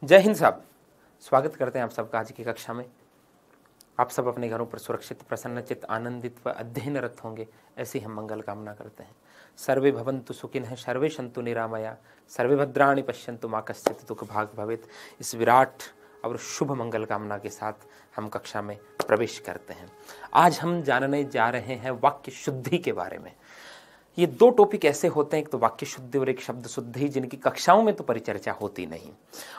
जय हिंद साहब, स्वागत करते हैं आप सबका आज की कक्षा में। आप सब अपने घरों पर सुरक्षित, प्रसन्नचित, आनंदित व अध्ययनरत होंगे, ऐसी हम मंगल कामना करते हैं। सर्वे भवन्तु सुखिनः, सर्वे सन्तु निरामया, सर्वे भद्राणि पश्यन्तु मा कश्चित् दुःख भाग् भवेत्। इस विराट और शुभ मंगल कामना के साथ हम कक्षा में प्रवेश करते हैं। आज हम जानने जा रहे हैं वाक्य शुद्धि के बारे में। ये दो टॉपिक ऐसे होते हैं, एक तो वाक्य शुद्धि और एक शब्द शुद्धि, जिनकी कक्षाओं में तो परिचर्चा होती नहीं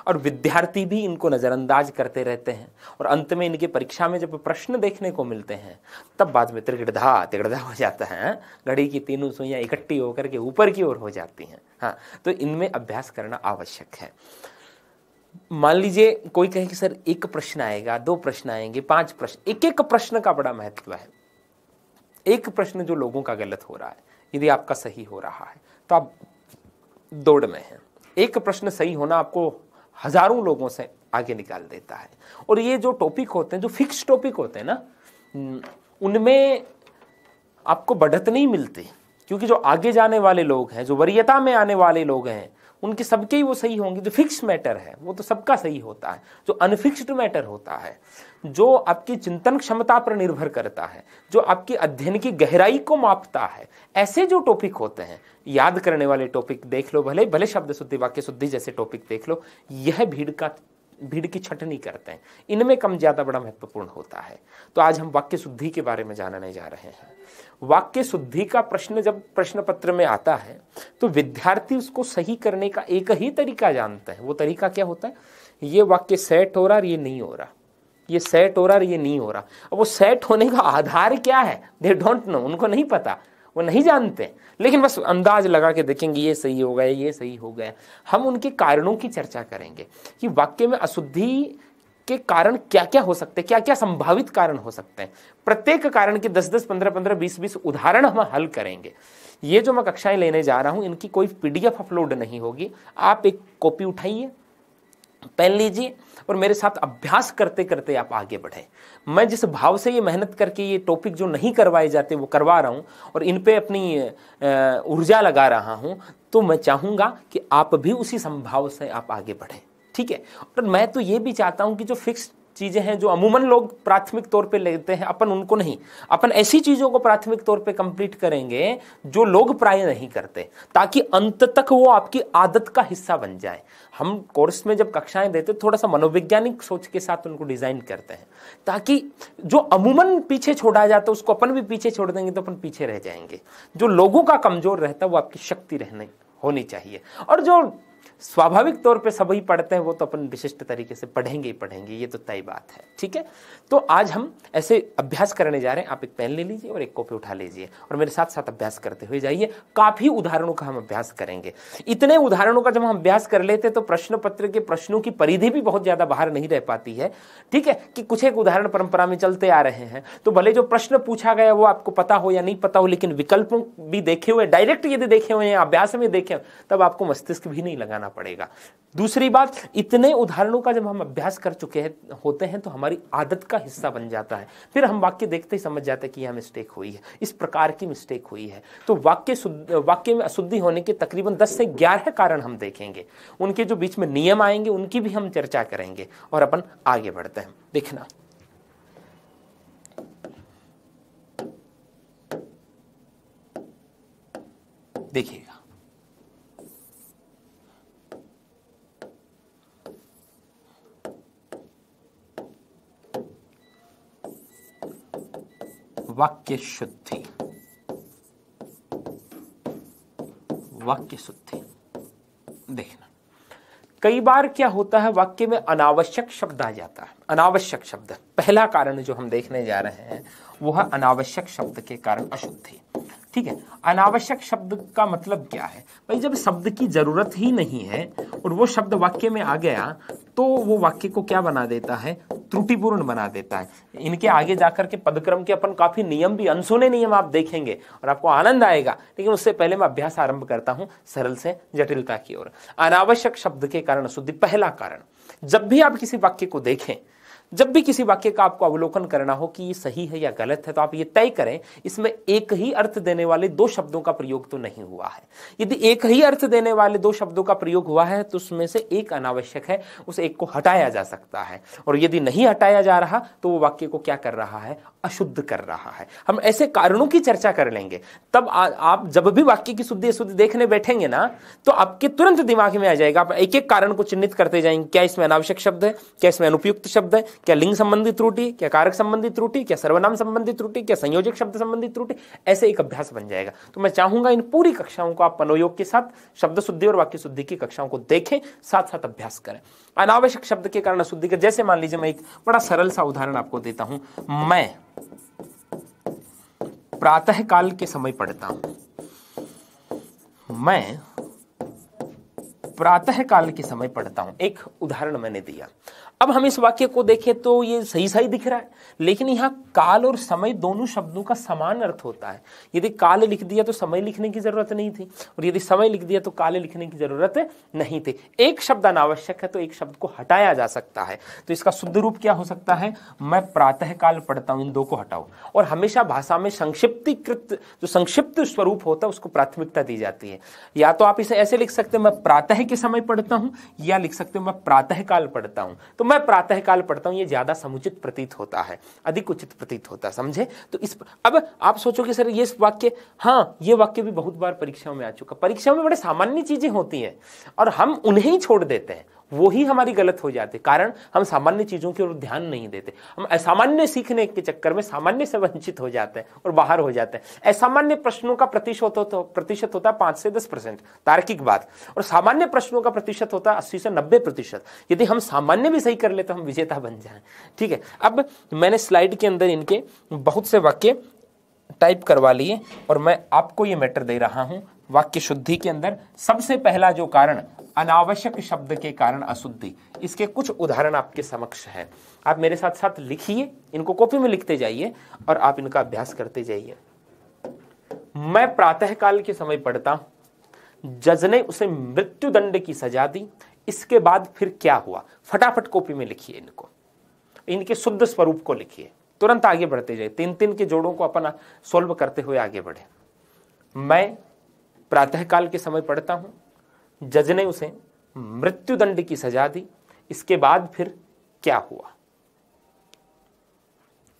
और विद्यार्थी भी इनको नज़रअंदाज करते रहते हैं और अंत में इनके परीक्षा में जब प्रश्न देखने को मिलते हैं तब बाद में तिगड़ा तिगड़ा हो जाता है। घड़ी की तीनों सुइयां इकट्ठी होकर के ऊपर की ओर हो जाती हैं। हाँ, तो इनमें अभ्यास करना आवश्यक है। मान लीजिए कोई कहे कि सर एक प्रश्न आएगा, दो प्रश्न आएंगे, 5 प्रश्न, एक एक प्रश्न का बड़ा महत्व है। एक प्रश्न जो लोगों का गलत हो रहा है, यदि आपका सही हो रहा है तो आप दौड़ में हैं। एक प्रश्न सही होना आपको हजारों लोगों से आगे निकाल देता है। और ये जो टॉपिक होते हैं, जो फिक्स टॉपिक होते हैं ना, उनमें आपको बढ़त नहीं मिलती, क्योंकि जो आगे जाने वाले लोग हैं, जो वरीयता में आने वाले लोग हैं, उनके सबके ही वो सही होंगे। जो फिक्स मैटर है वो तो सबका सही होता है। जो अनफिक्स्ड मैटर होता है, जो आपकी चिंतन क्षमता पर निर्भर करता है, जो आपकी अध्ययन की गहराई को मापता है, ऐसे जो टॉपिक होते हैं, याद करने वाले टॉपिक देख लो, भले भले शब्द शुद्धि, वाक्य शुद्धि जैसे टॉपिक देख लो, यह भीड़ की छटनी करते हैं। इनमें कम ज्यादा बड़ा महत्वपूर्ण होता है। तो आज हम वाक्य शुद्धि के बारे में जानने जा रहे हैं। वाक्य शुद्धि का प्रश्न जब प्रश्न पत्र में आता है तो विद्यार्थी उसको सही करने का एक ही तरीका जानते हैं। वो तरीका क्या होता है? ये वाक्य सेट हो रहा और ये नहीं हो रहा, ये सेट हो रहा और ये नहीं हो रहा। अब वो सेट होने का आधार क्या है, दे डोंट नो, उनको नहीं पता, वो नहीं जानते, लेकिन बस अंदाज लगा के देखेंगे ये सही हो गया, ये सही हो गया। हम उनके कारणों की चर्चा करेंगे कि वाक्य में अशुद्धि के कारण क्या क्या हो सकते हैं, क्या क्या संभावित कारण हो सकते हैं। प्रत्येक कारण के 10-10, 15-15, 20-20 उदाहरण हम हल करेंगे। ये जो मैं कक्षाएं लेने जा रहा हूं, इनकी कोई पीडीएफ अपलोड नहीं होगी। आप एक कॉपी उठाइए, पेन लीजिए और मेरे साथ अभ्यास करते करते आप आगे बढ़े। मैं जिस भाव से ये मेहनत करके ये टॉपिक जो नहीं करवाए जाते वो करवा रहा हूं और इन पे अपनी ऊर्जा लगा रहा हूं, तो मैं चाहूंगा कि आप भी उसी संभाव से आप आगे बढ़े। ठीक है। और मैं तो ये भी चाहता हूं कि जो फिक्स चीजें हैं, जो अमूमन लोग प्राथमिक तौर पे लेते हैं, अपन उनको नहीं, अपन ऐसी चीजों को प्राथमिक तौर पे कंप्लीट करेंगे जो लोग प्राय नहीं करते, ताकि अंत तक वो आपकी आदत का हिस्सा बन जाए। हम कोर्स में जब कक्षाएं देते थोड़ा सा मनोवैज्ञानिक सोच के साथ उनको डिजाइन करते हैं, ताकि जो अमूमन पीछे छोड़ा जाता है उसको अपन भी पीछे छोड़ देंगे तो अपन पीछे रह जाएंगे। जो लोगों का कमजोर रहता है वो आपकी शक्ति रहने होनी चाहिए, और जो स्वाभाविक तौर पे सभी पढ़ते हैं वो तो अपन विशिष्ट तरीके से पढ़ेंगे ही पढ़ेंगे, ये तो तय बात है। ठीक है। तो आज हम ऐसे अभ्यास करने जा रहे हैं। आप एक पेन ले लीजिए और एक कॉपी उठा लीजिए और मेरे साथ साथ अभ्यास करते हुए जाइए। काफी उदाहरणों का हम अभ्यास करेंगे। इतने उदाहरणों का जब हम अभ्यास कर लेते तो प्रश्न पत्र के प्रश्नों की परिधि भी बहुत ज्यादा बाहर नहीं रह पाती है। ठीक है, कि कुछ एक उदाहरण परंपरा में चलते आ रहे हैं, तो भले जो प्रश्न पूछा गया वो आपको पता हो या नहीं पता हो, लेकिन विकल्पों भी देखे हुए, डायरेक्ट यदि देखे हुए या अभ्यास में देखे, तब आपको मस्तिष्क भी नहीं लगाना पड़ेगा। दूसरी बात, इतने उदाहरणों का जब हम अभ्यास कर चुके होते हैं तो हमारी आदत का हिस्सा बन जाता है। फिर हम वाक्य देखते ही समझ जाते हैं कि यह मिस्टेक हुई है, इस प्रकार की मिस्टेक हुई है। तो वाक्य में अशुद्धि होने के तकरीबन 10 से 11 कारण हम देखेंगे। उनके जो बीच में नियम आएंगे उनकी भी हम चर्चा करेंगे और अपन आगे बढ़ते हैं। देखना, देखिएगा, वाक्य शुद्धि, वाक्य शुद्धि। देखना, कई बार क्या होता है, वाक्य में अनावश्यक शब्द आ जाता है। अनावश्यक शब्द, पहला कारण जो हम देखने जा रहे हैं वो है अनावश्यक शब्द के कारण अशुद्धि। ठीक है। अनावश्यक शब्द का मतलब क्या है भाई? जब शब्द की जरूरत ही नहीं है और वो शब्द वाक्य में आ गया तो वो वाक्य को क्या बना देता है? त्रुटिपूर्ण बना देता है। इनके आगे जाकर के पदक्रम के अपन काफी नियम भी, अनसुने नियम आप देखेंगे और आपको आनंद आएगा, लेकिन उससे पहले मैं अभ्यास आरंभ करता हूं सरल से जटिलता की ओर। अनावश्यक शब्द के कारण अशुद्धि, पहला कारण। जब भी आप किसी वाक्य को देखें जब भी किसी वाक्य का आपको अवलोकन करना हो कि ये सही है या गलत है, तो आप ये तय करें इसमें एक ही अर्थ देने वाले दो शब्दों का प्रयोग तो नहीं हुआ है। यदि एक ही अर्थ देने वाले दो शब्दों का प्रयोग हुआ है तो उसमें से एक अनावश्यक है, उस एक को हटाया जा सकता है। और यदि नहीं हटाया जा रहा तो वो वाक्य को क्या कर रहा है, अशुद्ध कर रहा है। हम ऐसे कारणों की चर्चा कर लेंगे, तब आप जब भी वाक्य की शुद्धि अशुद्धि देखने बैठेंगे ना, तो आपके तुरंत दिमाग में आ जाएगा। आप एक एक कारण को चिन्हित करते जाएंगे, क्या इसमें अनावश्यक शब्द है, क्या इसमें अनुपयुक्त शब्द है, क्या लिंग संबंधी त्रुटि, क्या कारक संबंधी त्रुटि, क्या सर्वनाम संबंधी त्रुटि, क्या संयोजक शब्द संबंधी त्रुटि। ऐसे एक अभ्यास बन जाएगा। तो मैं चाहूंगा इन पूरी कक्षाओं को आप मनोयोग के साथ शब्द शुद्धि और वाक्य शुद्धि की कक्षाओं को देखें, साथ साथ अभ्यास करें। अनावश्यक शब्द के कारण अशुद्धि का, जैसे मान लीजिए मैं एक बड़ा सरल सा उदाहरण आपको देता हूं। मैं प्रातः काल के समय पढ़ता हूं, मैं प्रातः काल के समय पढ़ता हूं, एक उदाहरण मैंने दिया। अब हम इस वाक्य को देखें तो ये सही सही दिख रहा है, लेकिन यहां काल और समय दोनों शब्दों का समान अर्थ होता है। यदि काल लिख दिया तो समय लिखने की जरूरत नहीं थी, और यदि समय लिख दिया तो काल लिखने की जरूरत नहीं थी। एक शब्द अनावश्यक है तो एक शब्द को हटाया जा सकता है। तो इसका शुद्ध रूप क्या हो सकता है, मैं प्रातः काल पढ़ता हूं, इन दो को हटाओ। और हमेशा भाषा में संक्षिप्तीकृत जो संक्षिप्त स्वरूप होता है उसको प्राथमिकता दी जाती है। या तो आप इसे ऐसे लिख सकते हैं, मैं प्रातः के समय पढ़ता हूं, या लिख सकते हो मैं प्रातः काल पढ़ता हूं। तो मैं प्रातः काल पढ़ता हूं ये ज्यादा समुचित प्रतीत होता है, अधिक उचित प्रतीत होता है, समझे। तो इस अब आप सोचोगे सर ये वाक्य, हाँ ये वाक्य भी बहुत बार परीक्षाओं में आ चुका। परीक्षाओं में बड़े सामान्य चीजें होती हैं और हम उन्हें ही छोड़ देते हैं, वो ही हमारी गलत हो जाती है। कारण हम सामान्य चीजों की ओर ध्यान नहीं देते। हम असामान्य सीखने के चक्कर में सामान्य से वंचित हो जाते हैं और बाहर हो जाते हैं। असामान्य प्रश्नों का प्रतिशत होता है 5 से 10%, तार्किक बात, और सामान्य प्रश्नों का प्रतिशत होता है 80 से 90%। यदि हम सामान्य भी सही कर ले तो हम विजेता बन जाएं। ठीक है, अब मैंने स्लाइड के अंदर इनके बहुत से वाक्य टाइप करवा लिए और मैं आपको ये मैटर दे रहा हूं। वाक्य शुद्धि के अंदर सबसे पहला जो कारण, अनावश्यक शब्द के कारण अशुद्धि, इसके कुछ उदाहरण आपके समक्ष है। आप मेरे साथ साथ लिखिए, इनको कॉपी में लिखते जाइए और आप इनका अभ्यास करते जाइए। मैं प्रातः काल के समय पढ़ता हूं, जज ने उसे मृत्यु दंड की सजा दी, इसके बाद फिर क्या हुआ। फटाफट कॉपी में लिखिए इनको, इनके शुद्ध स्वरूप को लिखिए, तुरंत आगे बढ़ते जाइए। 3-3 के जोड़ों को अपना सोल्व करते हुए आगे बढ़े। मैं प्रातः काल के समय पढ़ता हूं, जज ने उसे मृत्यु दंड की सजा दी, इसके बाद फिर क्या हुआ।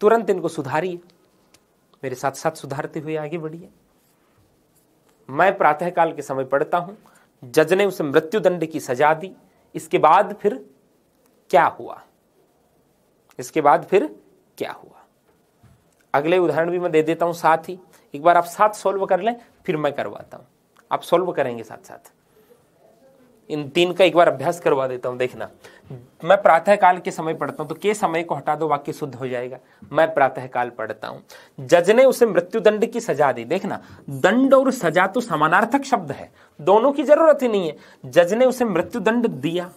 तुरंत इनको सुधारिए, मेरे साथ साथ सुधारते हुए आगे बढ़िए। मैं प्रातः काल के समय पढ़ता हूं, जज ने उसे मृत्यु दंड की सजा दी, इसके बाद फिर क्या हुआ, इसके बाद फिर क्या हुआ। अगले उदाहरण भी मैं दे देता हूं साथ ही, एक बार आप साथ सॉल्व कर लें, फिर मैं करवाता हूं। आप सॉल्व करेंगे साथ साथ, इन 3 का एक बार अभ्यास करवा देता हूं। देखना, मैं प्रातः काल के समय पढ़ता हूं, तो के समय को हटा दो, वाक्य शुद्ध हो जाएगा। मैं प्रातः काल पढ़ता हूं, जज ने उसे मृत्यु दंड की सजा दी। देखना, दंड और सजा तो समानार्थक शब्द है, दोनों की जरूरत ही नहीं है। जज ने उसे मृत्यु दंड दिया,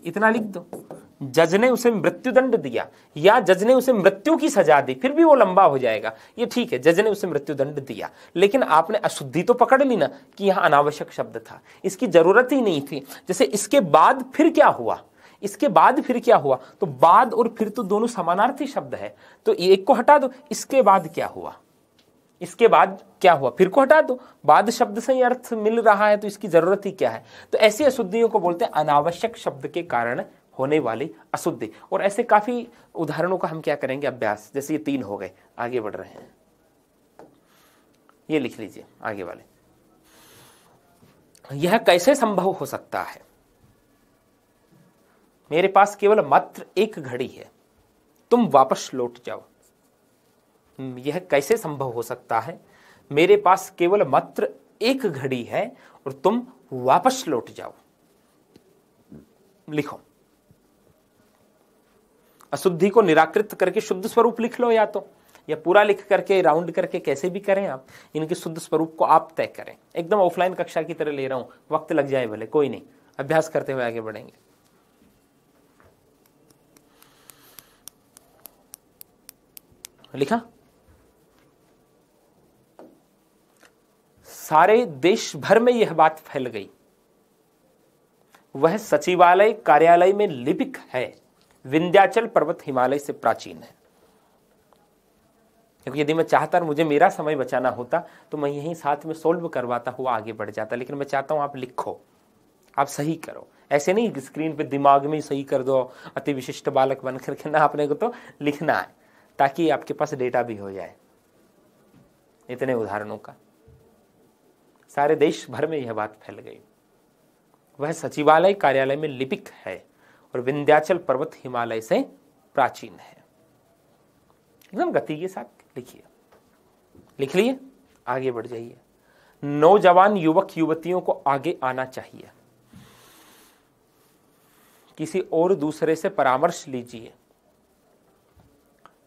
इतना लिख दो, जज ने उसे मृत्यु दंड दिया, या जज ने उसे मृत्यु की सजा दी, फिर भी वो लंबा हो जाएगा। ये ठीक है, जज ने उसे मृत्यु दंड दिया, लेकिन आपने अशुद्धि तो पकड़ ली ना कि यहां अनावश्यक शब्द था, इसकी जरूरत ही नहीं थी। जैसे इसके बाद फिर क्या हुआ, इसके बाद फिर क्या हुआ, तो बाद और फिर तो दोनों समानार्थी शब्द है, तो एक को हटा दो, इसके बाद क्या हुआ, इसके बाद क्या हुआ, फिर को हटा दो, बाद शब्द से ही अर्थ मिल रहा है, तो इसकी जरूरत ही क्या है। तो ऐसी अशुद्धियों को बोलते हैं अनावश्यक शब्द के कारण होने वाली अशुद्धि। और ऐसे काफी उदाहरणों का हम क्या करेंगे अभ्यास। जैसे ये 3 हो गए, आगे बढ़ रहे हैं, ये लिख लीजिए आगे वाले। यह कैसे संभव हो सकता है, मेरे पास केवल मात्र एक घड़ी है, तुम वापस लौट जाओ। यह कैसे संभव हो सकता है, मेरे पास केवल मात्र एक घड़ी है और तुम वापस लौट जाओ। लिखो, अशुद्धि को निराकृत करके शुद्ध स्वरूप लिख लो, या पूरा लिख करके राउंड करके, कैसे भी करें आप, इनके शुद्ध स्वरूप को आप तय करें। एकदम ऑफलाइन कक्षा की तरह ले रहा हूं, वक्त लग जाए भले, कोई नहीं, अभ्यास करते हुए आगे बढ़ेंगे। लिखा, सारे देश भर में यह बात फैल गई, वह सचिवालय कार्यालय में लिपिक है, विंध्याचल पर्वत हिमालय से प्राचीन है। क्योंकि यदि मैं चाहता और मुझे मेरा समय बचाना होता तो मैं यहीं साथ में सोल्व करवाता हुआ आगे बढ़ जाता, लेकिन मैं चाहता हूं आप लिखो, आप सही करो। ऐसे नहीं कि स्क्रीन पे दिमाग में ही सही कर दो, अति विशिष्ट बालक बन करके ना, अपने को तो लिखना है ताकि आपके पास डेटा भी हो जाए। इतने उदाहरणों का सारे देश भर में यह बात फैल गई। वह सचिवालय कार्यालय में लिपिक है और विंध्याचल पर्वत हिमालय से प्राचीन है। एकदम गति के साथ लिखिए, लिख लिए, आगे बढ़ जाइए। नौजवान युवक युवतियों को आगे आना चाहिए, किसी और दूसरे से परामर्श लीजिए,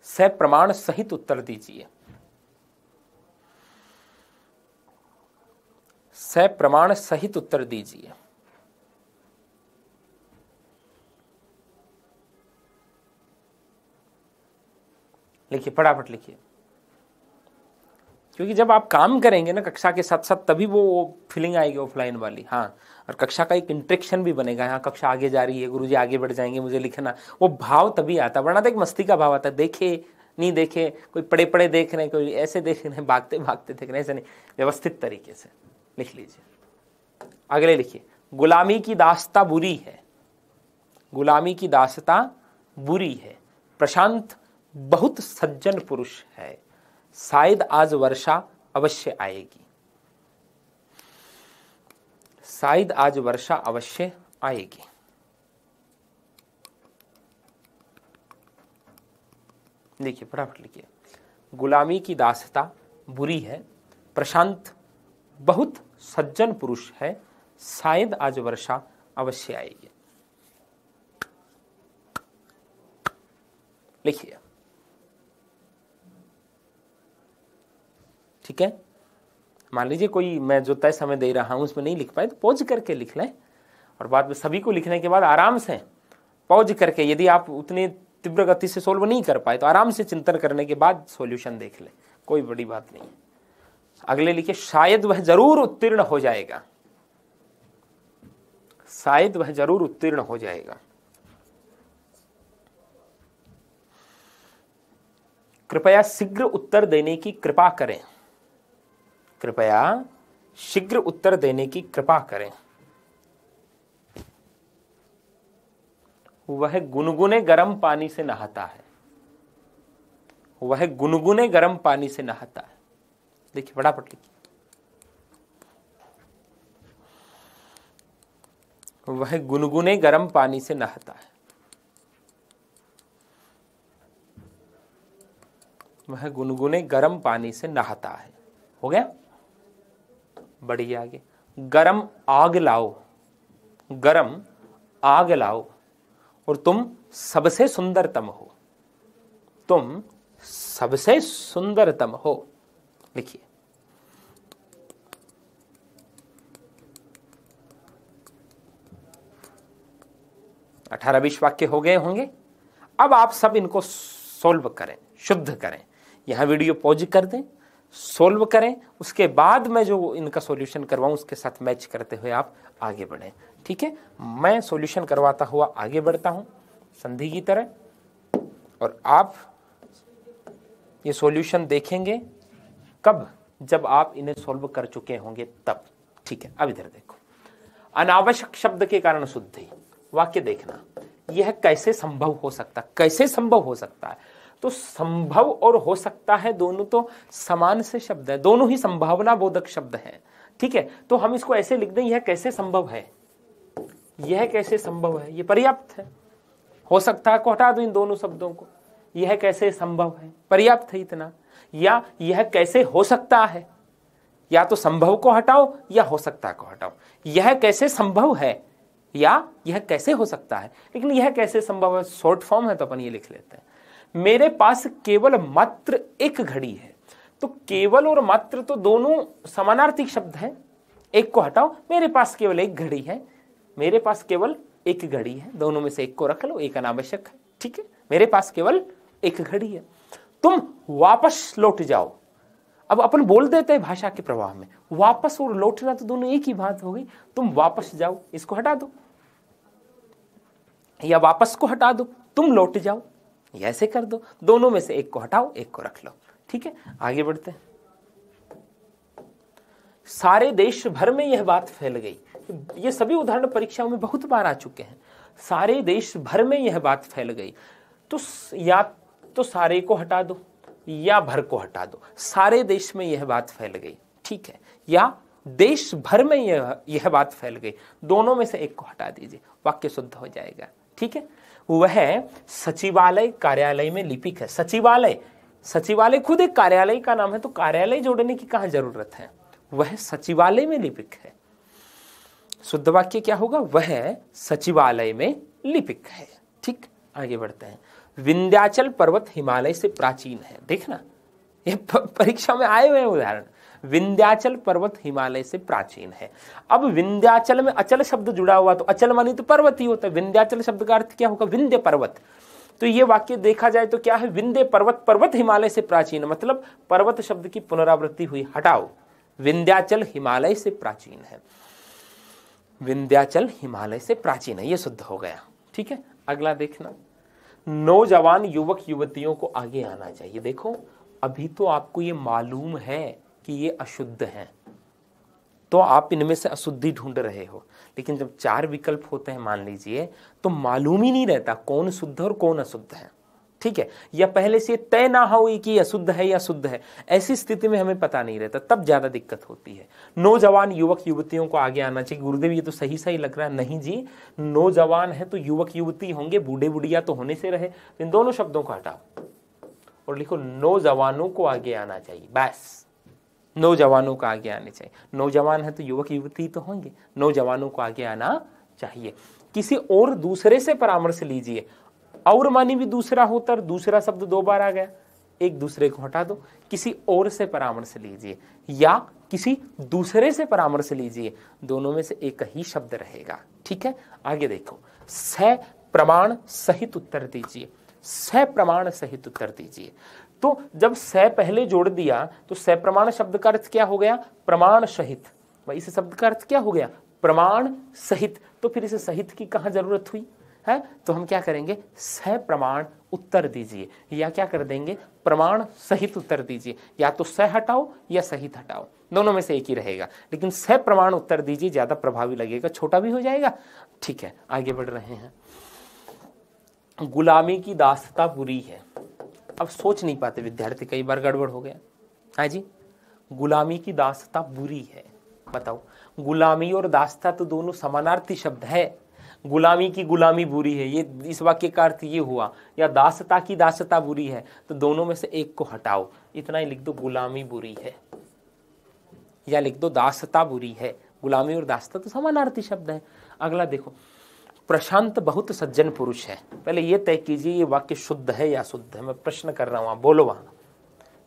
सप्रमाण सहित उत्तर दीजिए, सप्रमाण सहित उत्तर दीजिए। लिखिए, फटाफट लिखिए, क्योंकि जब आप काम करेंगे ना कक्षा के साथ साथ, तभी वो फीलिंग आएगी ऑफलाइन वाली। हाँ, और कक्षा का एक इंटरेक्शन भी बनेगा। हाँ, कक्षा आगे जा रही है, गुरुजी आगे बढ़ जाएंगे, मुझे लिखना, वो भाव तभी आता। वरना तो एक मस्ती का भाव आता है, देखे नहीं देखे, कोई पड़े पड़े देख रहे हैं, कोई ऐसे देख रहे हैं, भागते भागते देख रहे हैं, ऐसे नहीं, व्यवस्थित तरीके से लिख लीजिए। अगले लिखिए, गुलामी की दास्ता बुरी है, गुलामी की दास्ता बुरी है, प्रशांत बहुत सज्जन पुरुष है, शायद आज वर्षा अवश्य आएगी, शायद आज वर्षा अवश्य आएगी। देखिए, फटाफट लिखिए, गुलामी की दास्ता बुरी है, प्रशांत बहुत सज्जन पुरुष है, शायद आज वर्षा अवश्य आएगी। लिखिए, ठीक है। मान लीजिए कोई मैं जो तय समय दे रहा हूं उसमें नहीं लिख पाए तो पॉज करके लिख लें, और बाद में सभी को लिखने के बाद आराम से पॉज करके, यदि आप उतनी तीव्र गति से सोल्व नहीं कर पाए तो आराम से चिंतन करने के बाद सॉल्यूशन देख लें, कोई बड़ी बात नहीं। अगले लिखिए, शायद वह जरूर उत्तीर्ण हो जाएगा, शायद वह जरूर उत्तीर्ण हो जाएगा। कृपया शीघ्र उत्तर देने की कृपा करें, कृपया शीघ्र उत्तर देने की कृपा करें। वह गुनगुने गर्म पानी से नहाता है, वह गुनगुने गर्म पानी से नहाता है। देखिए, फटाफट लिखिए, वह गुनगुने गर्म पानी से नहाता है, वह गुनगुने गर्म पानी से नहाता है। हो गया, बढ़िए आगे। गरम आग लाओ, गरम आग लाओ और तुम सबसे सुंदरतम हो, तुम सबसे सुंदरतम हो। लिखिए, अठारह 20 वाक्य हो गए होंगे। अब आप सब इनको सोल्व करें, शुद्ध करें। यहां वीडियो पॉज कर दें, सोल्व करें, उसके बाद मैं जो इनका सॉल्यूशन करवाऊं उसके साथ मैच करते हुए आप आगे बढ़ें। ठीक है, मैं सॉल्यूशन करवाता हुआ आगे बढ़ता हूं संधि की तरह, और आप ये सॉल्यूशन देखेंगे कब, जब आप इन्हें सॉल्व कर चुके होंगे तब। ठीक है, अब इधर देखो, अनावश्यक शब्द के कारण शुद्धि। वाक्य देखना, यह कैसे संभव हो सकता, कैसे संभव हो सकता है। तो संभव और हो सकता है दोनों तो समान से शब्द है, दोनों ही संभावना बोधक शब्द हैं। ठीक है, तो हम इसको ऐसे लिख दें, यह कैसे संभव है, यह कैसे संभव है, यह पर्याप्त है। हो सकता है को हटा दो इन दोनों शब्दों को, यह कैसे संभव है, पर्याप्त है इतना। या यह कैसे हो सकता है, या तो संभव को हटाओ या हो सकता को हटाओ। यह कैसे संभव है या यह कैसे हो सकता है, लेकिन यह कैसे संभव है शॉर्ट फॉर्म है तो अपन ये लिख लेते हैं। मेरे पास केवल मात्र एक घड़ी है, तो केवल और मात्र तो दोनों समानार्थी शब्द हैं। एक को हटाओ, मेरे पास केवल एक घड़ी है, मेरे पास केवल एक घड़ी है, दोनों में से एक को रख लो, एक अनावश्यक है। ठीक है, मेरे पास केवल एक घड़ी है, तुम वापस लौट जाओ। अब अपन बोल देते हैं भाषा के प्रवाह में, वापस और लौटना तो दोनों एक ही बात हो गई। तुम वापस जाओ, इसको हटा दो, या वापस को हटा दो, तुम लौट जाओ, ये ऐसे कर दो, दोनों में से एक को हटाओ, एक को रख लो। ठीक है, आगे बढ़ते हैं। सारे देश भर में यह बात फैल गई। ये सभी उदाहरण परीक्षाओं में बहुत बार आ चुके हैं। सारे देश भर में यह बात फैल गई, तो या तो सारे को हटा दो या भर को हटा दो। सारे देश में यह बात फैल गई, ठीक है, या देश भर में यह बात फैल गई, दोनों में से एक को हटा दीजिए, वाक्य शुद्ध हो जाएगा। ठीक है, वह सचिवालय कार्यालय में लिपिक है। सचिवालय, सचिवालय खुद एक कार्यालय का नाम है, तो कार्यालय जोड़ने की कहां जरूरत है? वह सचिवालय में लिपिक है। शुद्ध वाक्य क्या होगा? वह सचिवालय में लिपिक है। ठीक, आगे बढ़ते हैं। विंध्याचल पर्वत हिमालय से प्राचीन है। देखना, ये परीक्षा में आए हुए उदाहरण। विंध्याचल पर्वत हिमालय से प्राचीन है। अब विंध्याचल में अचल शब्द जुड़ा हुआ, तो अचल मानी तो पर्वत ही होता है। विंध्याचल शब्द का अर्थ क्या होगा? विंध्य पर्वत। तो ये वाक्य देखा जाए तो क्या है? विंध्य पर्वत, पर्वत हिमालय से प्राचीन, मतलब पर्वत शब्द की पुनरावृत्ति हुई, हटाओ। विंध्याचल हिमालय से प्राचीन है। विंध्याचल हिमालय से प्राचीन है, ये शुद्ध हो गया। ठीक है, अगला देखना। नौजवान युवक युवतियों को आगे आना चाहिए। देखो, अभी तो आपको ये मालूम है कि ये अशुद्ध हैं, तो आप इनमें से अशुद्धि ढूंढ रहे हो, लेकिन जब 4 विकल्प होते हैं मान लीजिए, तो मालूम ही नहीं रहता कौन शुद्ध और कौन अशुद्ध है। ठीक है, या पहले से तय ना हो कि अशुद्ध है या शुद्ध है, ऐसी स्थिति में हमें पता नहीं रहता, तब ज्यादा दिक्कत होती है। नौजवान युवक युवतियों को आगे आना चाहिए। गुरुदेव ये तो सही सही लग रहा है। नहीं जी, नौजवान है तो युवक युवती होंगे, बूढ़े बुढ़िया तो होने से रहे। इन दोनों शब्दों को हटाओ और लिखो नौजवानों को आगे आना चाहिए। बस, नौजवानों को आगे आने चाहिए। नौजवान है तो युवक युवती तो होंगे, नौजवानों को आगे आना चाहिए। किसी और दूसरे से परामर्श लीजिए। और मानी भी दूसरा होता, दूसरा शब्द 2 बार आ गया, एक दूसरे को हटा दो। किसी और से परामर्श लीजिए या किसी दूसरे से परामर्श लीजिए, दोनों में से एक ही शब्द रहेगा। ठीक है, आगे देखो। स प्रमाण सहित उत्तर दीजिए। स प्रमाण सहित उत्तर दीजिए। तो जब स पहले जोड़ दिया तो स प्रमाण शब्द का अर्थ क्या हो गया? प्रमाण सहित। भाई इस शब्द का अर्थ क्या हो गया? प्रमाण सहित। तो फिर इसे सहित की कहां जरूरत हुई है? तो हम क्या करेंगे? स प्रमाण उत्तर दीजिए, या क्या कर देंगे? प्रमाण सहित उत्तर दीजिए। या तो स हटाओ या सहित हटाओ, दोनों में से एक ही रहेगा, लेकिन स प्रमाण उत्तर दीजिए, ज्यादा प्रभावी लगेगा, छोटा भी हो जाएगा। ठीक है, आगे बढ़ रहे हैं। गुलामी की दास्ता बुरी है। अब सोच नहीं पाते विद्यार्थी, कई बार गड़बड़ हो गया। हाँ जी, गुलामी की दास्ता बुरी है। बताओ, गुलामी और दास्ता तो दोनों समानार्थी शब्द है। गुलामी की गुलामी बुरी है, ये इस वाक्य का अर्थ ये हुआ। या दासता की दासता बुरी है, तो दोनों में से एक को हटाओ, इतना ही लिख दो गुलामी बुरी है, या लिख दो दासता बुरी है। गुलामी और दासता तो समानार्थी शब्द है। अगला देखो, प्रशांत बहुत सज्जन पुरुष है। पहले ये तय कीजिए ये वाक्य शुद्ध है या अशुद्ध है। मैं प्रश्न कर रहा हूं, आप बोलो वहां,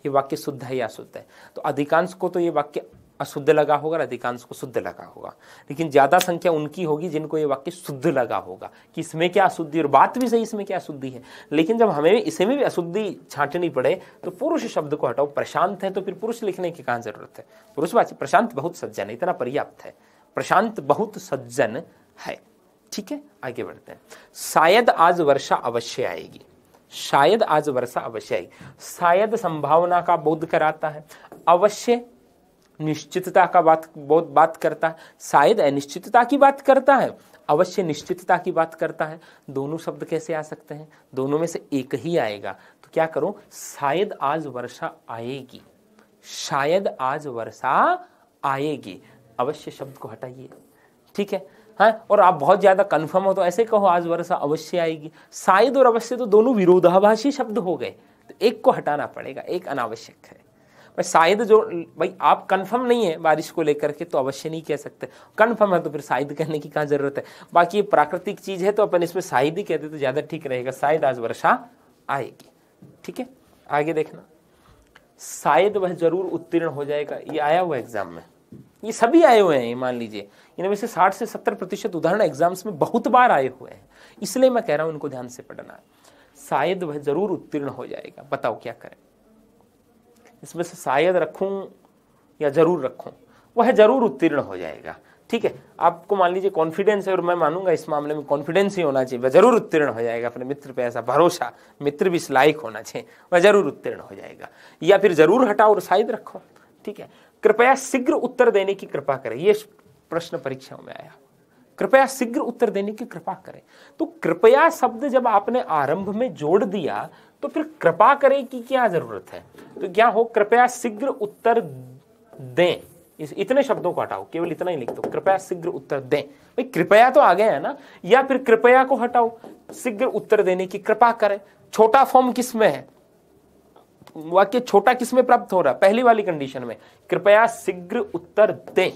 ये वाक्य शुद्ध है या अशुद्ध है। तो अधिकांश को तो ये वाक्य अशुद्ध लगा होगा, अधिकांश को शुद्ध लगा होगा, लेकिन ज्यादा संख्या उनकी होगी जिनको ये वाक्य शुद्ध लगा होगा कि इसमें क्या अशुद्धि, और बात भी सही, इसमें क्या अशुद्धि है। लेकिन जब हमें इसे में भी अशुद्धि छांटनी पड़े तो पुरुष शब्द को हटाओ। प्रशांत है तो फिर पुरुष लिखने की कहां जरूरत है? पुरुषवाची। प्रशांत बहुत सज्जन है, इतना पर्याप्त है। प्रशांत बहुत सज्जन है। ठीक है, आगे बढ़ते हैं। शायद आज वर्षा अवश्य आएगी। शायद आज वर्षा अवश्य आएगी। शायद संभावना का बोध कराता है, अवश्य निश्चितता का बात करता है। शायद अनिश्चितता की बात करता है, अवश्य निश्चितता की बात करता है। दोनों शब्द कैसे आ सकते हैं? दोनों में से एक ही आएगा। तो क्या करो? शायद आज वर्षा आएगी। शायद आज वर्षा आएगी, अवश्य शब्द को हटाइए। ठीक है, हाँ, और आप बहुत ज्यादा कंफर्म हो तो ऐसे कहो आज वर्षा अवश्य आएगी। शायद और अवश्य तो दोनों विरोधाभासी शब्द हो गए, तो एक को हटाना पड़ेगा, एक अनावश्यक है। शायद जो, भाई आप कंफर्म नहीं है बारिश को लेकर के तो अवश्य नहीं कह सकते, कंफर्म है तो फिर शायद कहने की क्या जरूरत है। बाकी ये प्राकृतिक चीज है तो अपन इसमें शायद ही कहते तो ज्यादा ठीक रहेगा। शायद आज वर्षा आएगी। ठीक है, आगे देखना। शायद वह जरूर उत्तीर्ण हो जाएगा। ये आया हुआ एग्जाम में, ये सभी आए हुए हैं। मान लीजिए इनमें से 60 से 70% उदाहरण एग्जाम्स में बहुत बार आए हुए हैं, इसलिए मैं कह रहा हूं इनको ध्यान से पढ़ना है। शायद वह जरूर उत्तीर्ण हो जाएगा। बताओ क्या करें? इसमें से शायद रखूं या जरूर रखूं? वह जरूर उत्तीर्ण हो जाएगा। ठीक ठीक है, आपको मान लीजिए कॉन्फिडेंस है और मैं मानूंगा इस मामले में कॉन्फिडेंस ही होना चाहिए, वह जरूर उत्तीर्ण हो जाएगा, अपने मित्र पे ऐसा भरोसा, मित्र भी इस लायक होना चाहिए, वह जरूर उत्तीर्ण हो जाएगा। या फिर जरूर हटाओ और शायद रखो, ठीक है। कृपया शीघ्र उत्तर देने की कृपा करें, ये प्रश्न परीक्षाओं में आया, कृपया शीघ्र उत्तर देने की कृपा करें। तो कृपया शब्द जब आपने आरंभ में जोड़ दिया तो फिर कृपा करें की क्या जरूरत है? तो क्या हो, कृपया शीघ्र उत्तर दें, इतने शब्दों को हटाओ, केवल इतना ही लिख दो, कृपया शीघ्र उत्तर दें। भाई कृपया तो आ गया है ना, या फिर कृपया को हटाओ, शीघ्र उत्तर देने की कृपा करें। छोटा फॉर्म किस में है, वाक्य छोटा किस में प्राप्त हो रहा है? पहली वाली कंडीशन में, कृपया शीघ्र उत्तर दें,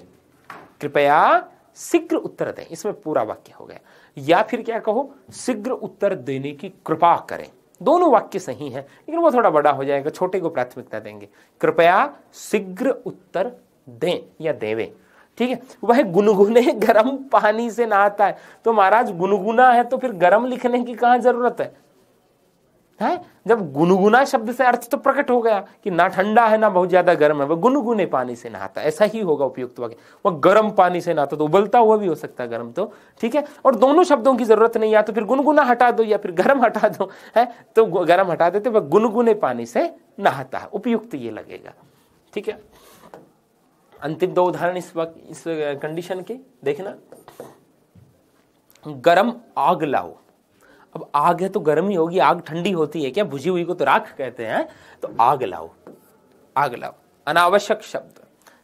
कृपया शीघ्र उत्तर दें, इसमें पूरा वाक्य हो गया। या फिर क्या कहो, शीघ्र उत्तर देने की कृपा करें। दोनों वाक्य सही हैं, लेकिन वो थोड़ा बड़ा हो जाएगा, छोटे को प्राथमिकता देंगे। कृपया शीघ्र उत्तर दें या देवे, ठीक है। वह गुनगुने गर्म पानी से नहाता है, तो महाराज गुनगुना है तो फिर गर्म लिखने की कहां जरूरत है? जब गुनगुना शब्द से अर्थ तो प्रकट हो गया कि ना ठंडा है ना बहुत ज्यादा गर्म है, वह गुनगुने पानी से नहाता है, ऐसा ही होगा उपयुक्त वाक्य। वह गर्म पानी से नहाता, तो उबलता हुआ भी हो सकता है गर्म, तो ठीक है। और दोनों शब्दों की जरूरत नहीं, या तो फिर गुनगुना हटा दो या फिर गर्म हटा दो, है तो गर्म हटा देते, वह गुनगुने पानी से नहाता है, उपयुक्त ये लगेगा, ठीक है। अंतिम दो उदाहरण इस कंडीशन के देखना। गरम आग लाओ, अब आग है तो गर्म ही होगी, आग ठंडी होती है क्या? बुझी हुई को तो राख कहते हैं। तो आग लाओ, आग लाओ अनावश्यक शब्द,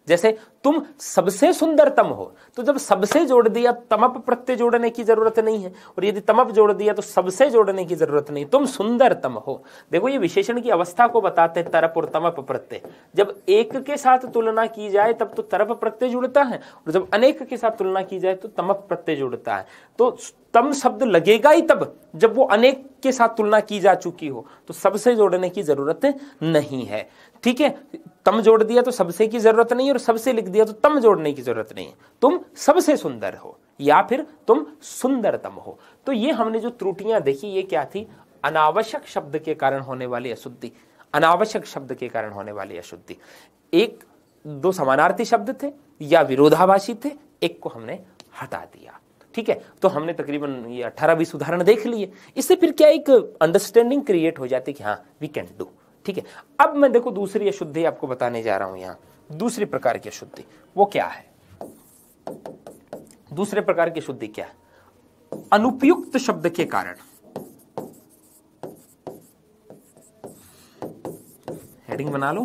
जैसे तुम सबसे सुंदरतम हो, तो जब सबसे जोड़ दिया तमप प्रत्यय जोड़ने की जरूरत नहीं है, और यदि तमप जोड़ दिया तो सबसे जोड़ने की जरूरत नहीं, तुम सुंदरतम हो। देखो ये विशेषण की अवस्था को बताते हैं, तरप और तमप प्रत्यय। जब एक के साथ तुलना की जाए तब तो तरप प्रत्यय जुड़ता है, और जब अनेक के साथ तुलना की जाए तो तमप प्रत्यय जुड़ता है। तो तम शब्द लगेगा ही तब जब वो अनेक के साथ तुलना की जा चुकी हो, तो सबसे जोड़ने की जरूरत नहीं है, ठीक है। तम जोड़ दिया तो सबसे की जरूरत नहीं, और सबसे लिख दिया तो तम जोड़ने की जरूरत नहीं है। तुम सबसे सुंदर हो या फिर तुम सुंदरतम हो। तो ये हमने जो त्रुटियां देखी, ये क्या थी? अनावश्यक शब्द के कारण होने वाली अशुद्धि, अनावश्यक शब्द के कारण होने वाली अशुद्धि। एक दो समानार्थी शब्द थे या विरोधाभासी थे, एक को हमने हटा दिया, ठीक है। तो हमने तकरीबन ये 18-20 उदाहरण देख लिए। इससे फिर क्या एक अंडरस्टैंडिंग क्रिएट हो जाती है कि हाँ वी कैन डू, ठीक है। अब मैं देखो दूसरी अशुद्धि आपको बताने जा रहा हूं। यहां दूसरी प्रकार की अशुद्धि वो क्या है? दूसरे प्रकार की अशुद्धि क्या है? अनुपयुक्त शब्द के कारण, हेडिंग बना लो,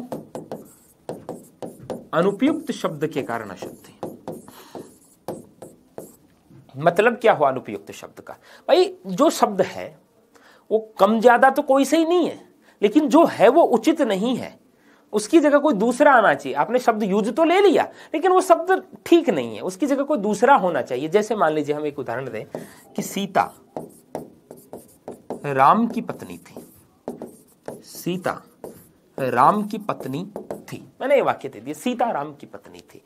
अनुपयुक्त शब्द के कारण अशुद्धि। मतलब क्या हुआ अनुपयुक्त शब्द का? भाई जो शब्द है वो कम ज्यादा तो कोई सही नहीं है, लेकिन जो है वो उचित नहीं है, उसकी जगह कोई दूसरा आना चाहिए। आपने शब्द यूज तो ले लिया, लेकिन वो शब्द ठीक नहीं है, उसकी जगह कोई दूसरा होना चाहिए। जैसे मान लीजिए हम एक उदाहरण दें कि सीता राम की पत्नी थी, सीता राम की पत्नी थी, मैंने ये वाक्य दे दिया, सीता राम की पत्नी थी।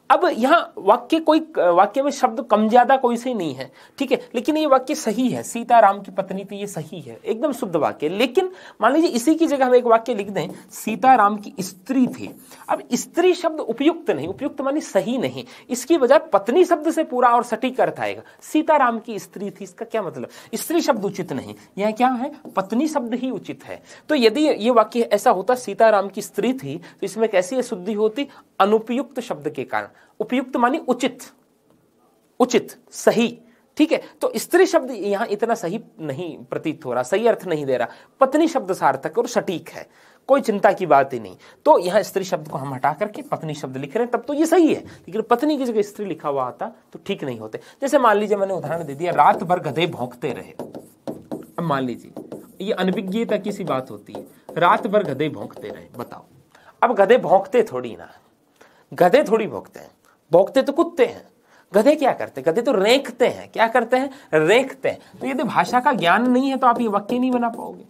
अब यहां वाक्य में शब्द कम ज्यादा कोई से नहीं है, ठीक है, लेकिन ये वाक्य सही है, सीता राम की पत्नी थी, ये सही है, एकदम शुद्ध वाक्य। लेकिन मान लीजिए इसी की जगह हम एक वाक्य लिख दें, सीता राम की स्त्री थी। अब स्त्री शब्द उपयुक्त नहीं, उपयुक्त मानी सही नहीं, इसकी बजाय पत्नी शब्द से पूरा और सटीक अर्थ आएगा। सीता राम की स्त्री थी, इसका क्या मतलब? स्त्री शब्द उचित नहीं, यह क्या है? पत्नी शब्द ही उचित है। तो यदि ये वाक्य ऐसा होता सीता राम की स्त्री थी, तो इसमें कैसी अशुद्धि होती? अनुपयुक्त शब्द के कारण। उपयुक्त मानी उचित, उचित सही, ठीक है। तो स्त्री शब्द यहां इतना सही नहीं प्रतीत हो रहा, सही अर्थ नहीं दे रहा। पत्नी शब्द सार्थक और सटीक है, कोई चिंता की बात ही नहीं। तो यहां स्त्री शब्द को हम हटा करके पत्नी शब्द लिख रहे हैं, तब तो ये सही है, लेकिन पत्नी की जगह स्त्री लिखा हुआ आता तो ठीक नहीं होते। जैसे मान लीजिए मैंने उदाहरण दे दिया, रात भर गधे भौंकते रहे। अब मान लीजिए ये अनभिज्ञता की सी बात होती है, रात भर गधे भौंकते रहे, बताओ। अब गधे भौंकते थोड़ी ना, गधे थोड़ी भौंकते हैं, भौंकते तो कुत्ते हैं। गधे क्या करते? गधे तो रेंकते हैं। क्या करते हैं? रेंकते हैं। तो यदि भाषा का ज्ञान नहीं है तो आप ये वाक्य नहीं बना पाओगे,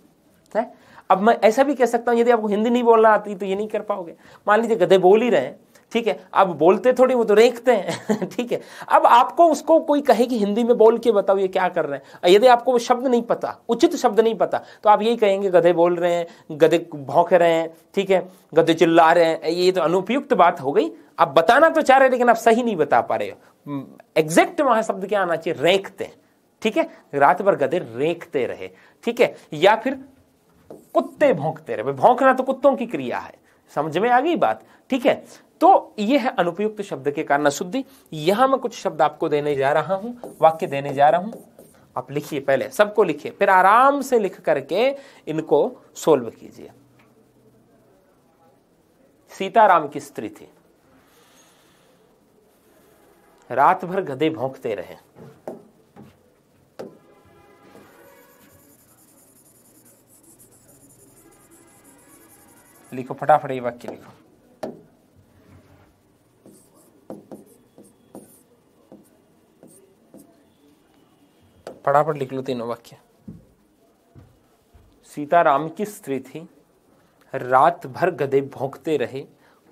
है? अब मैं ऐसा भी कह सकता हूं, यदि आपको हिंदी नहीं बोलना आती तो ये नहीं कर पाओगे। मान लीजिए गधे बोल ही रहे हैं, ठीक है, अब बोलते थोड़ी, वो तो रेंकते हैं ठीक है। अब आपको उसको कोई कहे कि हिंदी में बोल के बताओ ये क्या कर रहे हैं, यदि आपको वो शब्द नहीं पता, उचित शब्द नहीं पता, तो आप यही कहेंगे गधे बोल रहे हैं, गधे भौंक रहे हैं, ठीक है, गधे चिल्ला रहे हैं। ये तो अनुपयुक्त बात हो गई। आप बताना तो चाह रहे हैं लेकिन आप सही नहीं बता पा रहे हो, एग्जैक्ट वहां शब्द क्या आना चाहिए, रेंकते, ठीक है, रात भर गधे रेंकते रहे, ठीक है, या फिर कुत्ते भौंकते रहे। भौंकना तो कुत्तों की क्रिया है, समझ में आ गई बात, ठीक है। तो यह है अनुपयुक्त शब्द के कारण अशुद्धि। यहां मैं कुछ शब्द आपको देने जा रहा हूं, वाक्य देने जा रहा हूं, आप लिखिए, पहले सबको लिखिए, फिर आराम से लिख करके इनको सोल्व कीजिए। सीताराम की स्त्री थी, रात भर गधे भौंकते रहे। लिखो फटाफट, ये वाक्य लिखो। फटाफट लिख लो तीनों वाक्य। सीताराम की स्त्री थी, रात भर गधे भौंकते रहे,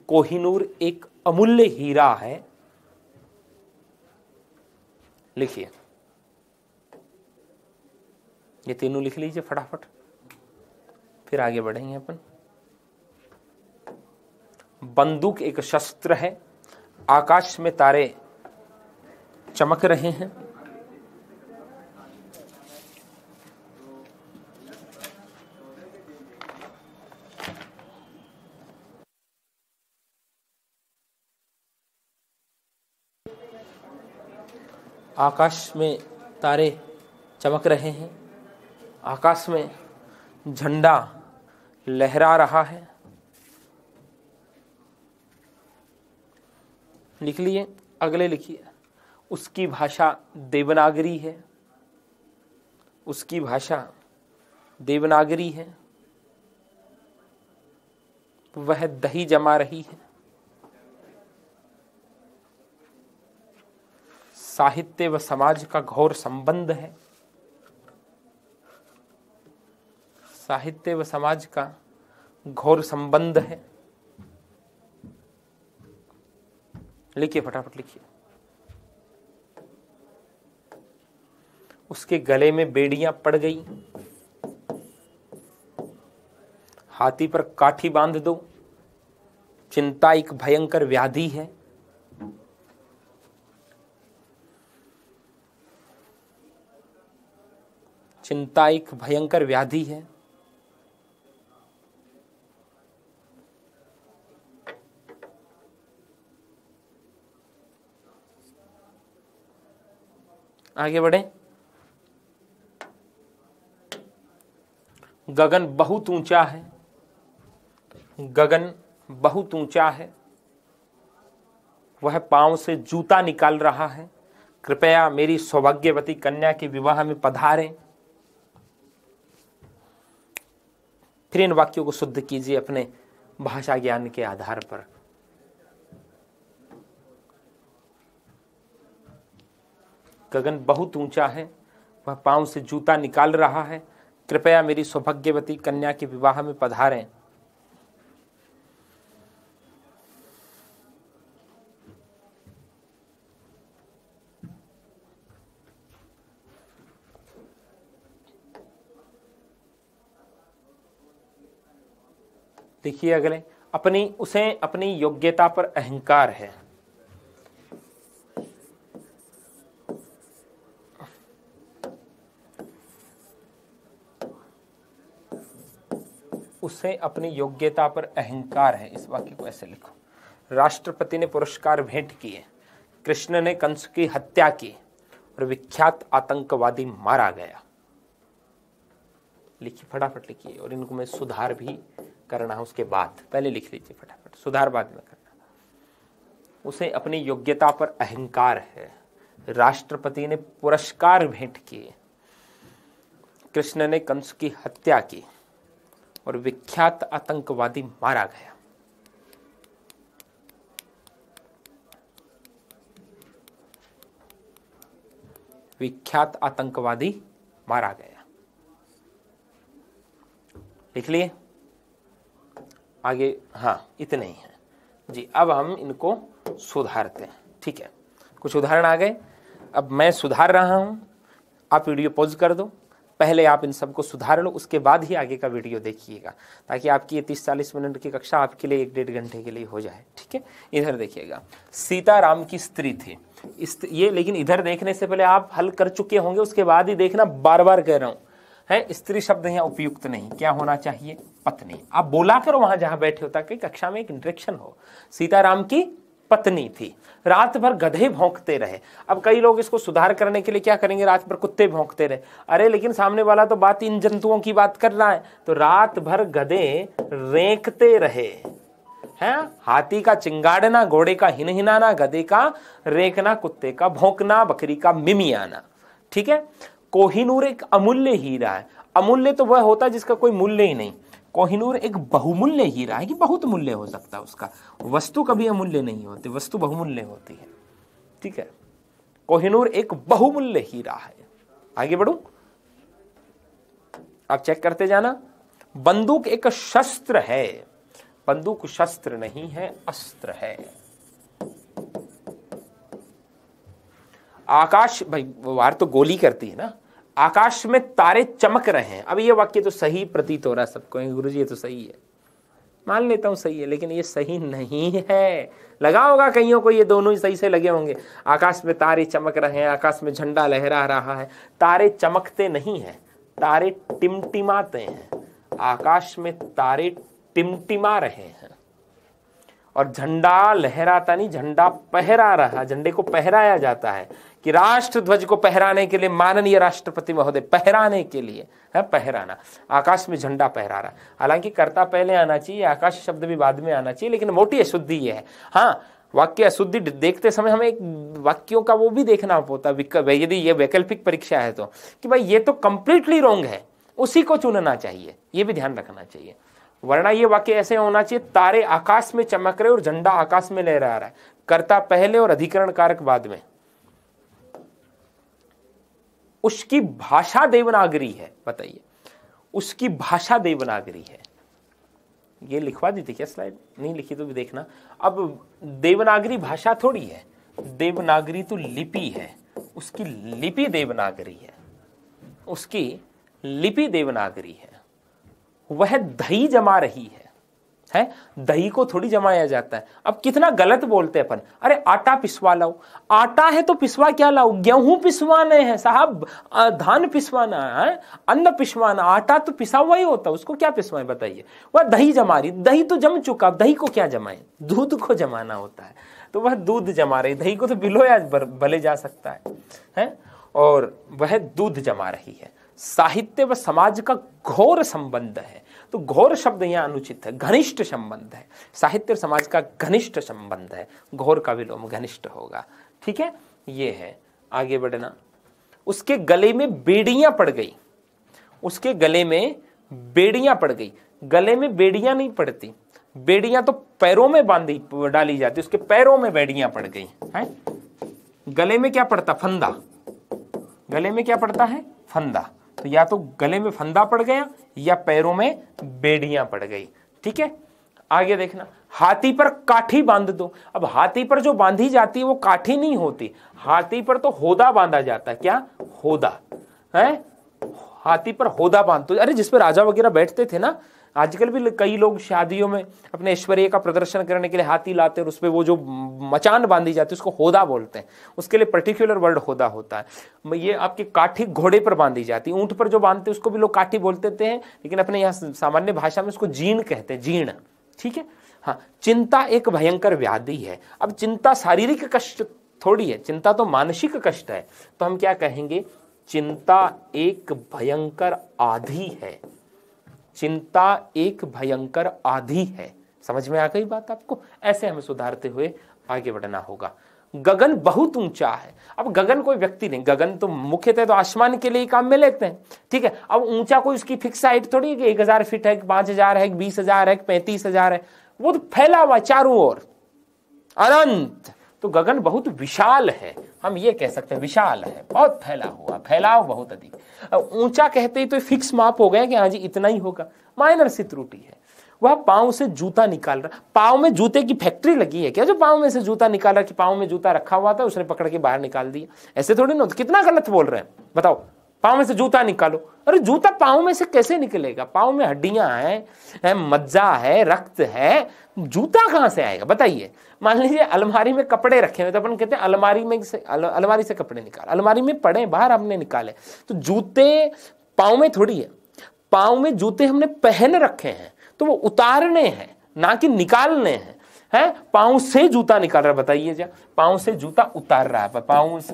कोहिनूर एक अमूल्य हीरा है। लिखिए, ये तीनों लिख लीजिए फटाफट, फिर आगे बढ़ेंगे अपन। बंदूक एक शस्त्र है, आकाश में तारे चमक रहे हैं। आकाश में तारे चमक रहे हैं, आकाश में झंडा लहरा रहा है। लिख लिए, अगले लिखिए। उसकी भाषा देवनागरी है, उसकी भाषा देवनागरी है। वह दही जमा रही है। साहित्य व समाज का घोर संबंध है, साहित्य व समाज का घोर संबंध है। लिखिए फटाफट लिखिए। उसके गले में बेड़ियां पड़ गई, हाथी पर काठी बांध दो। चिंता एक भयंकर व्याधि है। चिंता एक भयंकर व्याधि है। आगे बढ़े। गगन बहुत ऊंचा है, गगन बहुत ऊंचा है। वह पांव से जूता निकाल रहा है। कृपया मेरी सौभाग्यवती कन्या के विवाह में पधारें। फिर इन वाक्यों को शुद्ध कीजिए अपने भाषा ज्ञान के आधार पर। गगन बहुत ऊंचा है, वह पांव से जूता निकाल रहा है। कृपया मेरी सौभाग्यवती कन्या के विवाह में पधारें। देखिए अगले, उसे अपनी योग्यता पर अहंकार है। उसे अपनी योग्यता पर अहंकार है। इस वाक्य को ऐसे लिखो। राष्ट्रपति ने पुरस्कार भेंट किए, कृष्ण ने कंस की हत्या की और विख्यात आतंकवादी मारा गया। लिखिए फटाफट लिखिए, और इनको मैं सुधार भी करना है उसके बाद। पहले लिख लीजिए फटाफट, सुधार बाद में करना। उसे अपनी योग्यता पर अहंकार है। राष्ट्रपति ने पुरस्कार भेंट किए, कृष्ण ने कंस की हत्या की और विख्यात आतंकवादी मारा गया। विख्यात आतंकवादी मारा गया। लिख लिए आगे? हाँ, इतने ही है जी। अब हम इनको सुधारते हैं, ठीक है। कुछ उदाहरण आ गए। अब मैं सुधार रहा हूं, आप वीडियो पॉज कर दो, पहले आप इन सबको सुधार लो, उसके बाद ही आगे का वीडियो देखिएगा, ताकि आपकी ये 30-40 मिनट की कक्षा आपके लिए 1-1.5 घंटे के लिए हो जाए, ठीक है। इधर देखिएगा। सीताराम की स्त्री थी। ये लेकिन इधर देखने से पहले आप हल कर चुके होंगे, उसके बाद ही देखना, बार बार कह रहा हूं है। स्त्री शब्द यहाँ उपयुक्त नहीं, क्या होना चाहिए? पत्नी। आप बोला करो वहां जहां बैठे हो, ताकि कक्षा में एक इंटरेक्शन हो। सीताराम की पत्नी थी, रात भर गधे भौंकते रहे। अब कई लोग इसको सुधार करने के लिए क्या करेंगे, रात भर कुत्ते भौंकते रहे। अरे लेकिन सामने वाला तो बात इन जंतुओं की बात कर रहा है, तो रात भर गधे रेंकते रहे हैं। हाथी का चिंगाड़ना, घोड़े का हिनहिनाना, गधे का रेंकना, कुत्ते का भौंकना, बकरी का मिमियाना। ठीक है। कोहिनूर एक अमूल्य हीरा है। अमूल्य तो वह होता है जिसका कोई मूल्य ही नहीं। कोहिनूर एक बहुमूल्य हीरा है कि बहुत मूल्य हो सकता है उसका। वस्तु कभी अमूल्य नहीं होती, वस्तु बहुमूल्य होती है। ठीक है। कोहिनूर एक बहुमूल्य हीरा है। आगे बढ़ूं, आप चेक करते जाना। बंदूक एक शस्त्र है। बंदूक शस्त्र नहीं है, अस्त्र है। आकाश, भाई वार तो गोली करती है ना। आकाश में तारे चमक रहे हैं। अब ये वाक्य तो सही प्रतीत हो रहा है सबको, गुरुजी ये तो सही है, मान लेता हूं सही है, लेकिन ये सही नहीं है। लगा होगा कईयों को ये दोनों ही सही से लगे होंगे। आकाश में तारे चमक रहे हैं, आकाश में झंडा लहरा रहा है। तारे चमकते नहीं हैं, तारे टिमटिमाते हैं। आकाश में तारे टिमटिमा रहे हैं और झंडा लहराता नहीं, झंडा पहरा रहा। झंडे को पहराया जाता है कि राष्ट्र ध्वज को पहराने के लिए, माननीय राष्ट्रपति महोदय, पहराने के लिए है, पहराना। आकाश में झंडा पहरा रहा। हालांकि कर्ता पहले आना चाहिए, आकाश शब्द भी बाद में आना चाहिए, लेकिन मोटी अशुद्धि ये है। हाँ, वाक्य अशुद्धि देखते समय हमें एक वाक्यों का वो भी देखना होता है, यदि ये वैकल्पिक परीक्षा है तो, कि भाई ये तो कंप्लीटली रॉन्ग है, उसी को चुनना चाहिए, ये भी ध्यान रखना चाहिए। वरना ये वाक्य ऐसे होना चाहिए, तारे आकाश में चमक रहे और झंडा आकाश में लहरा रहा है। कर्ता पहले और अधिकरण कारक बाद में। उसकी भाषा देवनागरी है, बताइए, उसकी भाषा देवनागरी है। ये लिखवा दी थी क्या स्लाइड? नहीं लिखी तो भी देखना। अब देवनागरी भाषा थोड़ी है, देवनागरी तो लिपि है। उसकी लिपि देवनागरी है, उसकी लिपि देवनागरी है। वह दही जमा रही है, दही को थोड़ी जमाया जाता है। अब कितना गलत बोलते हैं अपन, अरे आटा पिसवा लाओ। आटा है तो पिसवा क्या लाओ? गेहूं पिसवाने हैं साहब, धान पिसवाना है, अन्न पिसवाना। आटा तो पिसा हुआ ही होता है, उसको क्या पिसवाए बताइए। वह दही जमा रही, दही तो जम चुका, दही को क्या जमाए? दूध को जमाना होता है, तो वह दूध जमा रही। दही को तो बिलोया भले जा सकता है, और वह दूध जमा रही है। साहित्य व समाज का घोर संबंध है, तो घोर शब्द यहाँ अनुचित है, घनिष्ठ संबंध है। साहित्य और समाज का घनिष्ठ संबंध है, घोर का विलोम घनिष्ठ होगा। ठीक है, ये है। आगे बढ़ना। उसके गले में बेड़ियां पड़ गई, उसके गले में बेड़ियां पड़ गई। गले में बेड़ियां नहीं पड़ती, बेड़ियां तो पैरों में बांधी डाली जाती, उसके पैरों में बेड़ियां पड़ गई है। गले में क्या पड़ता? फंदा। गले में क्या पड़ता है? फंदा। तो या तो गले में फंदा पड़ गया या पैरों में बेड़ियां पड़ गई। ठीक है, आगे देखना। हाथी पर काठी बांध दो। अब हाथी पर जो बांधी जाती है वो काठी नहीं होती, हाथी पर तो होदा बांधा जाता है। क्या? होदा है। हाथी पर होदा बांध दो। अरे जिस पर राजा वगैरह बैठते थे ना, आजकल भी कई लोग शादियों में अपने ऐश्वर्य का प्रदर्शन करने के लिए हाथी लाते हैं, और उस पर वो जो मचान बांधी जाती है उसको होदा बोलते हैं। उसके लिए पर्टिकुलर वर्ड होदा होता है। ये आपकी काठी घोड़े पर बांधी जाती है, ऊंट पर जो बांधते हैं उसको भी लोग काठी बोलते थे, लेकिन अपने यहाँ सामान्य भाषा में उसको जीर्ण कहते हैं, जीर्ण। ठीक है। हाँ, चिंता एक भयंकर व्याधि है। अब चिंता शारीरिक कष्ट थोड़ी है, चिंता तो मानसिक कष्ट है। तो हम क्या कहेंगे? चिंता एक भयंकर आधि है। चिंता एक भयंकर आधि है। समझ में आ गई बात आपको? ऐसे हमें सुधारते हुए आगे बढ़ना होगा। गगन बहुत ऊंचा है। अब गगन कोई व्यक्ति नहीं, गगन तो मुख्यतः तो आसमान के लिए काम में लेते हैं। ठीक है। अब ऊंचा कोई उसकी फिक्स हाइट थोड़ी है कि 1000 फीट है, 5000 है, 20000 है, 35000 है। वो तो फैला हुआ चारों ओर, अनंत। तो गगन बहुत विशाल है, हम ये कह सकते हैं विशाल है, बहुत फैला हुआ, फैलाव बहुत अधिक। ऊंचा कहते ही तो फिक्स माप हो गया कि हाँ जी इतना ही होगा, माइनर सी त्रुटि है। वह पांव से जूता निकाल रहा। पांव में जूते की फैक्ट्री लगी है क्या, जो पांव में से जूता निकाल रहा? कि पांव में जूता रखा हुआ था, उसने पकड़ के बाहर निकाल दिया? ऐसे थोड़ी ना। कितना गलत बोल रहे हैं बताओ। पाँव में से जूता निकालो। अरे जूता पाँव में से कैसे निकलेगा? पाँव में हड्डियां हैं, मज्जा है, रक्त है, जूता कहाँ से आएगा बताइए? मान लीजिए अलमारी में कपड़े रखे हुए तो अपन कहते हैं अलमारी से कपड़े निकाल, अलमारी में पड़े बाहर आपने निकाले। तो जूते पाँव में थोड़ी है, पाँव में जूते हमने पहन रखे हैं तो वो उतारने हैं ना कि निकालने हैं। पाँव से जूता निकाल रहा है, बताइए जा, पाँव से जूता उतार रहा है, पाँव से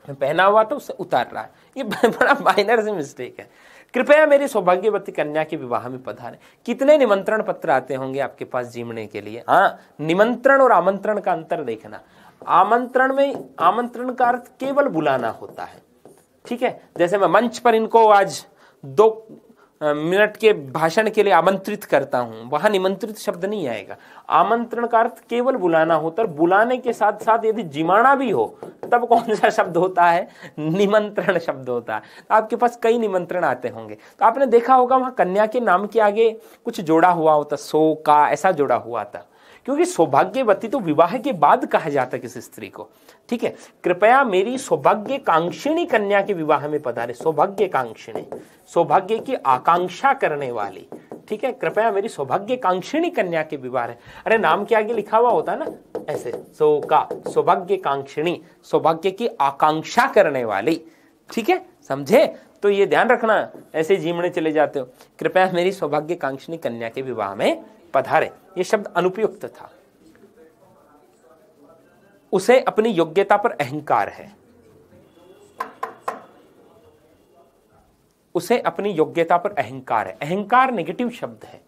पहना हुआ तो उससे उतार रहा है। ये बड़ा माइनर से मिस्टेक है। कृपया मेरी सौभाग्यवती कन्या के विवाह में पधारें। कितने निमंत्रण पत्र आते होंगे आपके पास जीवने के लिए? हाँ, निमंत्रण और आमंत्रण का अंतर देखना। आमंत्रण में आमंत्रण का अर्थ केवल बुलाना होता है, ठीक है। जैसे मैं मंच पर इनको आज 2 मिनट के भाषण के लिए आमंत्रित करता हूं, वहां निमंत्रित शब्द नहीं आएगा। आमंत्रण का अर्थ केवल बुलाना होता है। बुलाने के साथ साथ यदि जिमाना भी हो तब कौन सा शब्द होता है? निमंत्रण शब्द होता है। तो आपके पास कई निमंत्रण आते होंगे, तो आपने देखा होगा वहां कन्या के नाम के आगे कुछ जोड़ा हुआ होता, सो का ऐसा जोड़ा हुआ था, क्योंकि सौभाग्यवती तो विवाह के बाद कहा जाता है किसी स्त्री को, ठीक है। कृपया मेरी सौभाग्य कांक्षिणी कन्या के विवाह में पधारे। सौभाग्य कांक्षिणी, सौभाग्य की आकांक्षा करने वाली, ठीक है। कृपया मेरी सौभाग्य कांक्षिणी कन्या के विवाह है। अरे नाम के आगे लिखा हुआ होता है ना ऐसे, सौभाग्य कांक्षिणी, सौभाग्य की आकांक्षा करने वाली, ठीक है, समझे? तो ये ध्यान रखना, ऐसे जीवने चले जाते हो। कृपया मेरी सौभाग्य कांक्षिणी कन्या के विवाह में पधारे, ये शब्द अनुपयुक्त था। उसे अपनी योग्यता पर अहंकार है, उसे अपनी योग्यता पर अहंकार है। अहंकार नेगेटिव शब्द है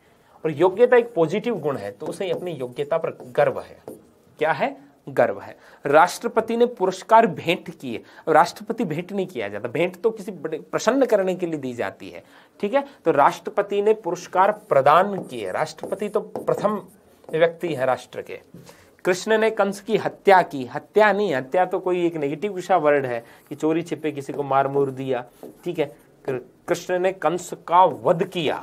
और योग्यता एक पॉजिटिव गुण है, तो उसे अपनी योग्यता पर गर्व है। क्या है? गर्व है। राष्ट्रपति ने पुरस्कार भेंट किए। राष्ट्रपति भेंट नहीं किया जाता, भेंट तो किसी बड़े प्रसन्न करने के लिए दी जाती है, ठीक है। तो राष्ट्रपति ने पुरस्कार प्रदान किए। राष्ट्रपति तो प्रथम व्यक्ति है राष्ट्र के। कृष्ण ने कंस की हत्या की। हत्या नहीं, हत्या तो कोई एक नेगेटिव सा वर्ड है कि चोरी छिपे किसी को मार मुर दिया, ठीक है। कृष्ण ने कंस का वध किया।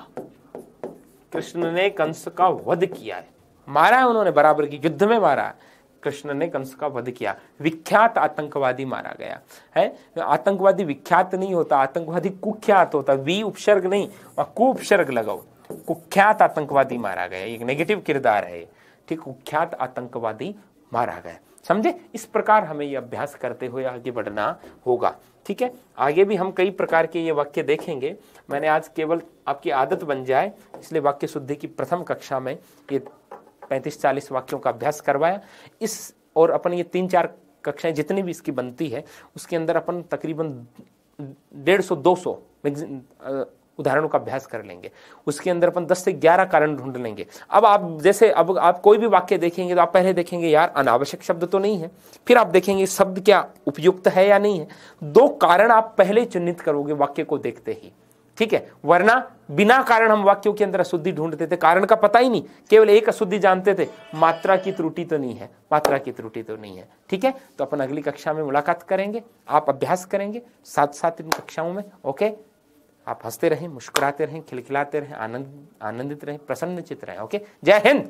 कृष्ण ने कंस का वध किया है, मारा है उन्होंने, बराबर की युद्ध में मारा है। कृष्ण ने कंस का वध किया। विख्यात आतंकवादी मारा गया है। आतंकवादी विख्यात नहीं होता, आतंकवादी कुख्यात होता। वी उपसर्ग नहीं और कु उपसर्ग लगाओ। कुख्यात आतंकवादी मारा गया, एक नेगेटिव किरदार है, ठीक। कुख्यात आतंकवादी मारा गया, समझे? इस प्रकार हमें ये अभ्यास करते हुए आगे बढ़ना होगा, ठीक है। आगे भी हम कई प्रकार के ये वाक्य देखेंगे। मैंने आज केवल आपकी आदत बन जाए इसलिए वाक्य शुद्धि की प्रथम कक्षा में ये 35-40 वाक्यों का अभ्यास करवाया। इस और अपन ये 3-4 कक्षाएं जितनी भी इसकी बनती है उसके अंदर अपन तकरीबन 150-200 उदाहरणों का अभ्यास कर लेंगे। उसके अंदर अपन 10 से 11 कारण ढूंढ लेंगे। अब आप जैसे अब आप कोई भी वाक्य देखेंगे तो आप पहले देखेंगे यार अनावश्यक शब्द तो नहीं है, फिर आप देखेंगे शब्द क्या उपयुक्त है या नहीं है। 2 कारण आप पहले चिन्हित करोगे वाक्य को देखते ही, ठीक है। वरना बिना कारण हम वाक्यों के अंदर अशुद्धि ढूंढते थे, कारण का पता ही नहीं, केवल एक अशुद्धि जानते थे, मात्रा की त्रुटि तो नहीं है, मात्रा की त्रुटि तो नहीं है, ठीक है। तो अपन अगली कक्षा में मुलाकात करेंगे, आप अभ्यास करेंगे साथ साथ इन कक्षाओं में, ओके। आप हंसते रहें, मुस्कुराते रहें, खिलखिलाते रहें, आनंदित रहें, प्रसन्नचित रहें, ओके। जय हिंद।